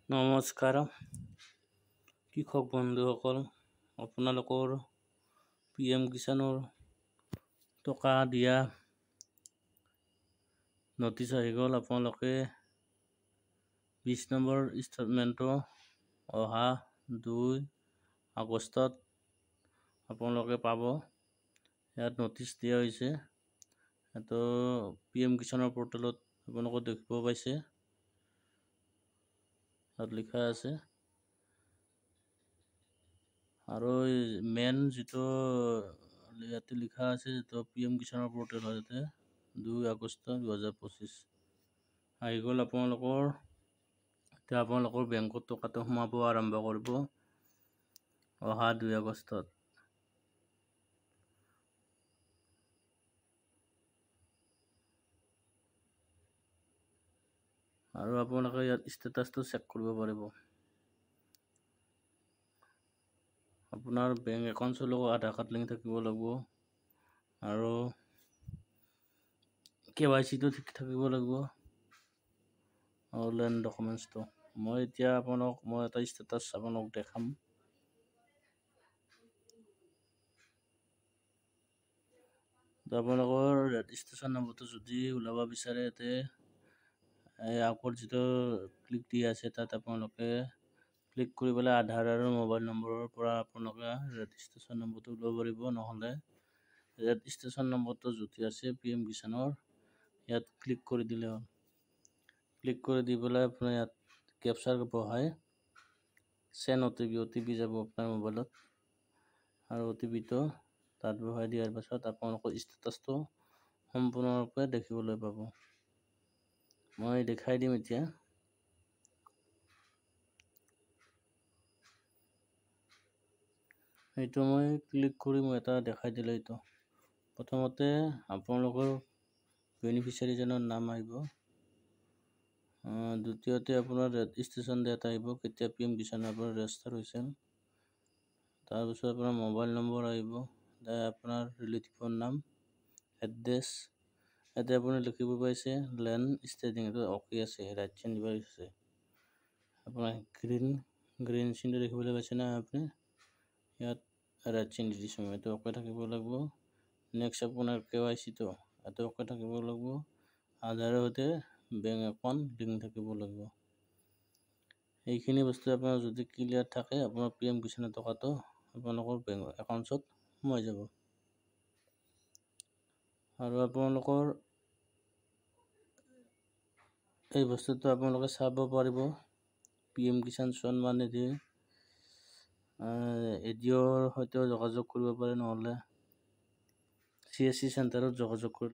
নমস্কাৰ কৃষক বন্ধুসকল, আপোনালোকৰ PM কিষাণৰ টকা দিয়া নটিচ আহি গ'ল। আপোনালোকে 20 নম্বৰ ইনষ্টলমেণ্টটো অহা 2 আগষ্টত আপোনালোকে পাব। ইয়াত নটিচ দিয়া হৈছে। এইটো PM কিষাণৰ পৰ্টেলত আপোনালোকে দেখিব পাইছে। তাত লিখা আছে আৰু মেইন যিটো ইয়াতে লিখা আছে যিটো PM কিষাণৰ পৰ্টেল হয়, ইয়াতে 2 আগষ্ট 2025 আহি গ'ল। এতিয়া আপোনালোকৰ বেংকত টকাটো সোমাব আৰম্ভ কৰিব অহা 2 আগষ্টত। আৰু আপোনালোকে ইয়াত ষ্টেটাছটো চেক কৰিব পাৰিব। আপোনাৰ বেংক একাউণ্টৰ লগত আধাৰ কাৰ্ড লিংক থাকিব লাগিব আৰু KYC-টো ঠিক থাকিব লাগিব, অনলাইন ডকুমেণ্টছটো। মই এতিয়া মই এটা ষ্টেটাছ আপোনালোকক দেখাম। আপোনালোকৰ ৰেজিষ্ট্ৰেশ্যন নম্বৰটো যদি ওলাব বিচাৰে, আগৰ যিটো ক্লিক দি আছে তাত আপোনালোকে ক্লিক কৰি পেলাই আধাৰ আৰু মোবাইল নম্বৰৰ পৰা আপোনালোকে ৰেজিষ্ট্ৰেশ্যন নম্বৰটো ওলাব পাৰিব। নহ'লে ৰেজিষ্ট্ৰেশ্যন নম্বৰটো য'তে আছে PM কিষাণৰ ইয়াত ক্লিক কৰি দিলে হ'ল। ক্লিক কৰি দি পেলাই আপোনাৰ ইয়াত কেপচাৰ বহাই চেণ্ড OTP যাব আপোনাৰ মোবাইলত, আৰু OTP-টো তাত বহাই দিয়াৰ পাছত আপোনালোকৰ ষ্টেটাছটো সম্পূৰ্ণৰূপে দেখিবলৈ পাব। মই দেখাই দিম এতিয়া। এইটো মই ক্লিক কৰি মই এটা দেখাই দিলে। এইটো প্ৰথমতে আপোনালোকৰ বেনিফিচিয়াৰীজনৰ নাম আহিব, দ্বিতীয়তে আপোনাৰ ৰেজিষ্ট্ৰেশ্যন ডেট আহিব, কেতিয়া PM কিষাণৰ পৰা ৰেজিষ্টাৰ হৈছিল। তাৰপিছত আপোনাৰ মোবাইল নম্বৰ আহিব, আপোনাৰ ৰিলেটিভৰ নাম, এড্ৰেছ। ইয়াতে আপুনি লিখিব পাইছে লেণ্ড ষ্টেডিং, এইটো অ'কে আছে, ৰাইট চিন দিব আছে। আপোনাৰ গ্ৰীণ চিনটো দেখিবলৈ পাইছে না আপুনি? ইয়াত ৰাইট চিন দি দিছোঁ মই, এইটো অ'কে থাকিব লাগিব। নেক্সট আপোনাৰ KYC-টো এইটো অ'কে থাকিব লাগিব। আধাৰৰ সৈতে বেংক একাউণ্ট লিংক থাকিব লাগিব। এইখিনি বস্তু আপোনাৰ যদি ক্লিয়াৰ থাকে, আপোনাৰ PM কিষাণৰ টকাটো আপোনালোকৰ বেংক একাউণ্টত সোমাই যাব। আৰু আপোনালোকৰ এই বস্তুটো আপোনালোকে চাব পাৰিব PM কিষাণ সন্মান নিধি এডিঅ'ৰ সৈতেও যোগাযোগ কৰিব পাৰে, নহ'লে CSC চেণ্টাৰত যোগাযোগ কৰি